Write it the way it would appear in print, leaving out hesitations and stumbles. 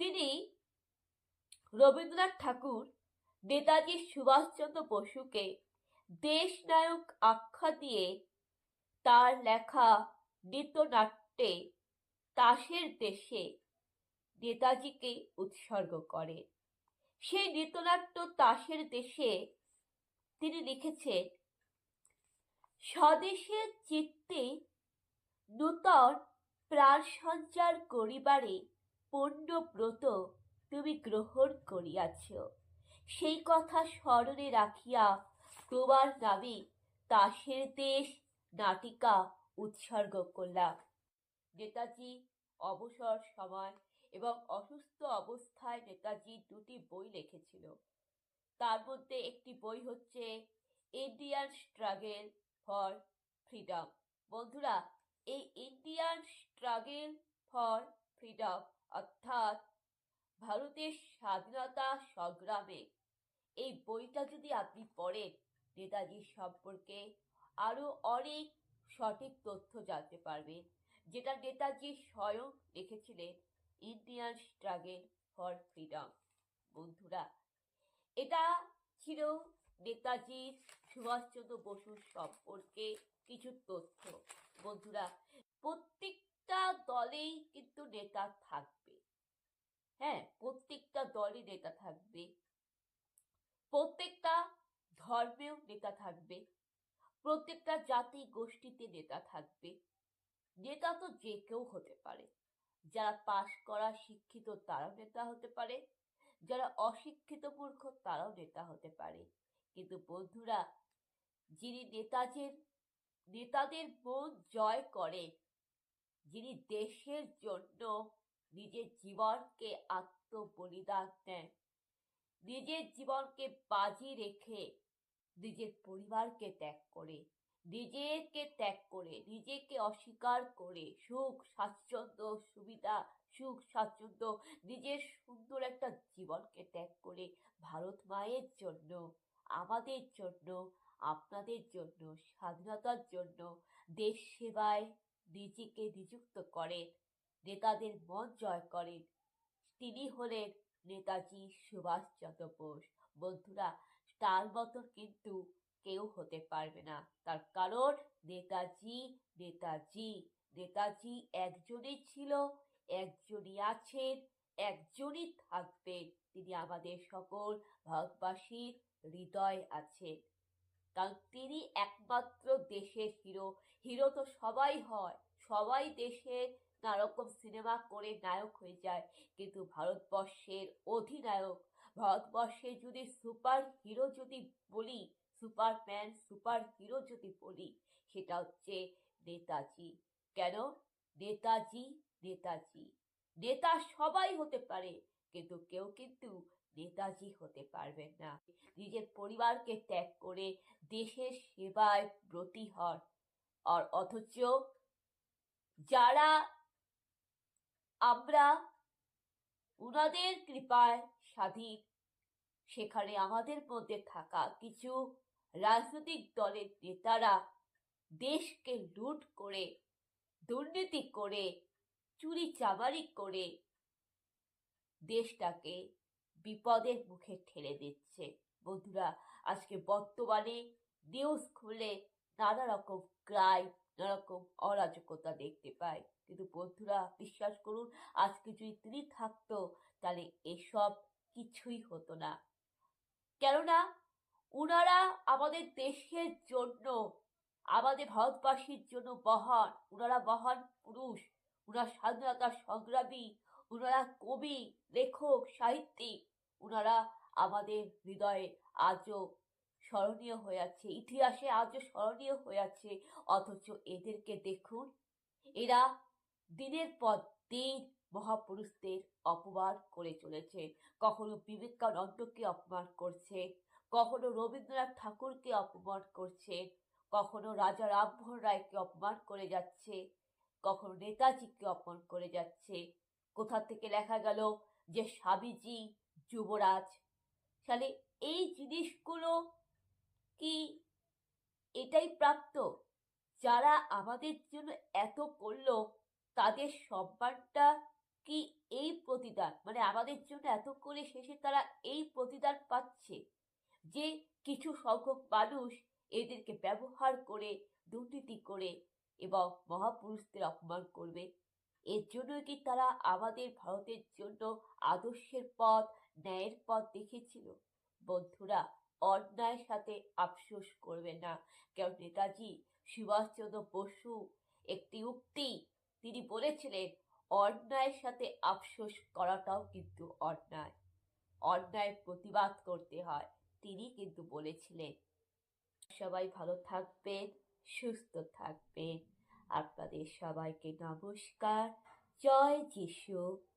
তিনি রবীন্দ্রনাথ ঠাকুর নেতাজি সুভাষচন্দ্র বসুকে দেশনায়ক আখ্যা দিয়ে তার লেখা নৃত্যনাট্যে তাসের দেশে নেতাজিকে উৎসর্গ করেন। সেই নৃত্যনাট্য তাসের দেশে তিনি লিখেছেন, স্বদেশের চিত্তে নূতন প্রাণ সঞ্চার করিবারে পুণ্যব্রত তুমি গ্রহণ করিয়াছ। সেই কথা স্মরণে রাখিয়া তোমার নামে তাসের দেশ নাটিকা উৎসর্গ করলাম। নেতাজি অবসর সময় এবং অসুস্থ অবস্থায় নেতাজি দুটি বই লিখেছিল। তার মধ্যে একটি বই হচ্ছে ইন্ডিয়ান স্ট্রাগল ফর ফ্রিডম। বন্ধুরা, এই ইন্ডিয়ান স্ট্রাগল ফর ফ্রিডম অর্থাৎ ভারতের স্বাধীনতা সংগ্রামে এই বইটা যদি আপনি পড়েন, নেতাজির সম্পর্কে আরো অনেক সঠিক তথ্য জানতে পারবেন, যেটা নেতাজি স্বয়ং লিখেছিলেন ইন্ডিয়ান স্ট্রাগল ফর ফ্রিডম। বন্ধুরা, এটা ছিল নেতাজি সুভাষচন্দ্র বসুর সম্পর্কে কিছু তথ্য। বন্ধুরা, প্রত্যেকটা দলেই কিন্তু নেতা থাকবে। হ্যাঁ, প্রত্যেকটা দলই নেতা থাকবে, প্রত্যেকটা ধর্মেও নেতা থাকবে, প্রত্যেকটা জাতি গোষ্ঠীতে নেতা থাকবে। নেতা তো যে কেউ হতে পারে। যারা পাশ করা শিক্ষিত তারাও নেতা হতে পারে, যারা অশিক্ষিত মূর্খ তারাও নেতা হতে পারে। কিন্তু বন্ধুরা, যিনি নেতাদের মন জয় করে, যিনি দেশের জন্য নিজের জীবনকে আত্মবলিদান দেন, নিজের জীবনকে বাজি রেখে নিজের পরিবারকে ত্যাগ করে, নিজেকে অস্বীকার করে সুখ স্বাচ্ছন্দ্য নিজের সুন্দর একটা জীবনকে ত্যাগ করে ভারত মায়ের জন্য, আমাদের জন্য, আপনাদের জন্য, স্বাধীনতার জন্য দেশ সেবায় নিজেকে নিযুক্ত করেন, নেতাদের মন জয় করেন, তিনি হলেন নেতাজি সুভাষচন্দ্র বোস। বন্ধুরা, তার মতো কিন্তু কেউ হতে পারবে না। তার কারণ নেতাজি একজনই ছিল, একজনই আছেন, একজনই থাকবেন। তিনি আমাদের সকল ভারতবাসীর হৃদয় আছেন। কারণ তিনি একমাত্র দেশের হিরো। হিরো তো সবাই হয়, সবাই দেশের নানারকম সিনেমা করে নায়ক হয়ে যায়, কিন্তু ভারতবর্ষের অধিনায়ক, ভারতবর্ষের যদি সুপার হিরো যদি বলি, সুপারম্যান, সুপার হিরো যদি বলি, সেটা হচ্ছে নেতাজি। কেন? নেতাজি নেতাজি নেতা সবাই হতে পারে, কিন্তু কেউ কিন্তু নেতাজি হতে পারবেন না। নিজের পরিবারকে ত্যাগ করে দেশের সেবায় ব্রতী হন, আর অথচ যারা আমরা উনাদের কৃপায় স্বাধীন, সেখানে আমাদের মধ্যে থাকা কিছু রাজনৈতিক দলের নেতারা দেশকে লুট করে, দুর্নীতি করে, চুরি চামারি করে দেশটাকে বিপদের মুখে ঠেলে দিচ্ছে। বন্ধুরা, আজকে বর্তমানে নিউজ খুলে নানা রকম ক্রাইম, নানা রকম অরাজকতা দেখতে পাই। কিন্তু বন্ধুরা, বিশ্বাস করুন, আজকে যদি তিনি থাকতো, তাহলে এসব কিছুই হতো না। কেননা উনারা আমাদের দেশের জন্য, আমাদের ভারতবাসীর জন্য উনারা মহান পুরুষ, উনারা স্বাধীনতা সংগ্রামী, উনারা কবি, লেখক, সাহিত্যিক, উনারা আমাদের হৃদয়ে আজও স্মরণীয় হয়ে আছে, ইতিহাসে আজও স্মরণীয় হয়ে আছে। অথচ এদেরকে দেখুন, এরা দিনের পর দিন মহাপুরুষদের অপমান করে চলেছে। কখনো বিবেকানন্দকে অপমান করছে, কখনো রবীন্দ্রনাথ ঠাকুরকে অপমান করছে, কখনো রাজা রামমোহন রায়কে অপমান করে যাচ্ছে, কখনো নেতাজিকে অপমান করে যাচ্ছে। কোথা থেকে লেখা গেল যে স্বামীজি যুবরাজ। তাহলে এই জিনিসগুলো কি এটাই প্রাপ্ত? যারা আমাদের জন্য এত করলো, তাদের সম্মানটা কি এই প্রতিদান, মানে আমাদের জন্য এত করে শেষে তারা এই প্রতিদান পাচ্ছে যে কিছু সংখ্যক মানুষ এদেরকে ব্যবহার করে, দুর্নীতি করে এবং মহাপুরুষদের অপমান করবে। এর জন্যই কি তারা আমাদের ভারতের জন্য আদর্শের পথ, ন্যায়ের পথ দেখেছিল? বন্ধুরা, অন্যায়ের সাথে আফসোস করবে না। কারণ নেতাজি সুভাষচন্দ্র বসু একটি উক্তি তিনি বলেছিলেন, অন্যায়ের সাথে আফসোস করাটাও কিন্তু অন্যায়, অন্যায়ের প্রতিবাদ করতে হয়, তিনি কিন্তু বলেছিলেন। সবাই ভালো থাকবেন, সুস্থ থাকবেন। আপনাদের সবাইকে নমস্কার। জয় যিশু।